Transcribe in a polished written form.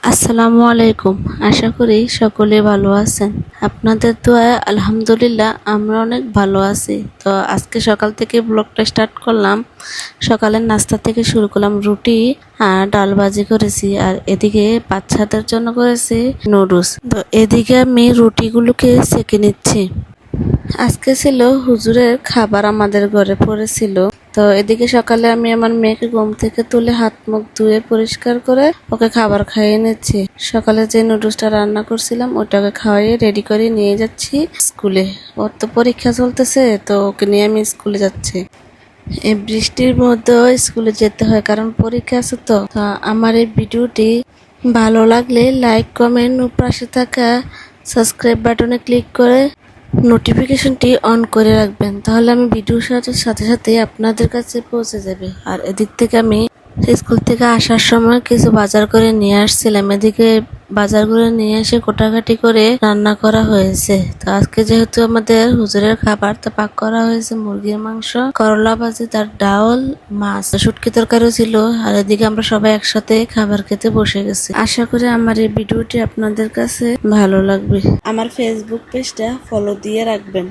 আসসালামু আলাইকুম। আশা করি সকলে ভালো আছেন। আপনাদের দোয়ায় আলহামদুলিল্লাহ আমরা অনেক ভালো আছি। তো আজকে সকাল থেকে ব্লগটা স্টার্ট করলাম। সকালের নাস্তা থেকে শুরু করলাম, রুটি আর ডাল ভাজি করেছি, আর এদিকে বাচ্চাদের জন্য করেছি নুডলস। তো এদিকে আমি রুটিগুলোকে সেঁকে নিচ্ছি। আজকে ছিল হুজুরের খাবার, আমাদের ঘরে পড়েছিল। তো এদিকে সকালে আমি আমার মেয়েকে ঘুম থেকে তুলে হাত মুখ ধুয়ে পরিষ্কার করে ওকে খাবার খাইয়ে নিচ্ছি। সকালে যে নুডলসটা রান্না করছিলাম ওটাকে খাওয়াইয়ে রেডি করে নিয়ে যাচ্ছি স্কুলে। ওর তো পরীক্ষা চলতেছে, তো ওকে নিয়ে আমি স্কুলে যাচ্ছি। এই বৃষ্টির মধ্যেও স্কুলে যেতে হয়, কারণ পরীক্ষা আছে। তো আমার এই ভিডিওটি ভালো লাগলে লাইক, কমেন্ট ও পাশে থাকা সাবস্ক্রাইব বাটনে ক্লিক করে নোটিফিকেশনটি অন করে রাখবেন, তাহলে আমি ভিডিও সাথে সাথে আপনাদের কাছে পৌঁছে যাবে। আর এদিক থেকে আমি স্কুল থেকে আসার সময় কিছু বাজার করে নিয়ে আসছিলাম। এদিকে বাজার করে নিয়ে এসে কোটাকাটি করে রান্না করা হয়েছে। তো আজকে যেহেতু আমাদের হুজুরের খাবার, তো পাক করা হয়েছে মুরগির মাংস, করলা ভাজি, তার ডাল, মাছ, শুটকি তরকারিও ছিল। আর এদিকে আমরা সবাই একসাথে খাবার খেতে বসে গেছি। আশা করি আমার এই ভিডিওটি আপনাদের কাছে ভালো লাগবে। আমার ফেসবুক পেজটা ফলো দিয়ে রাখবেন।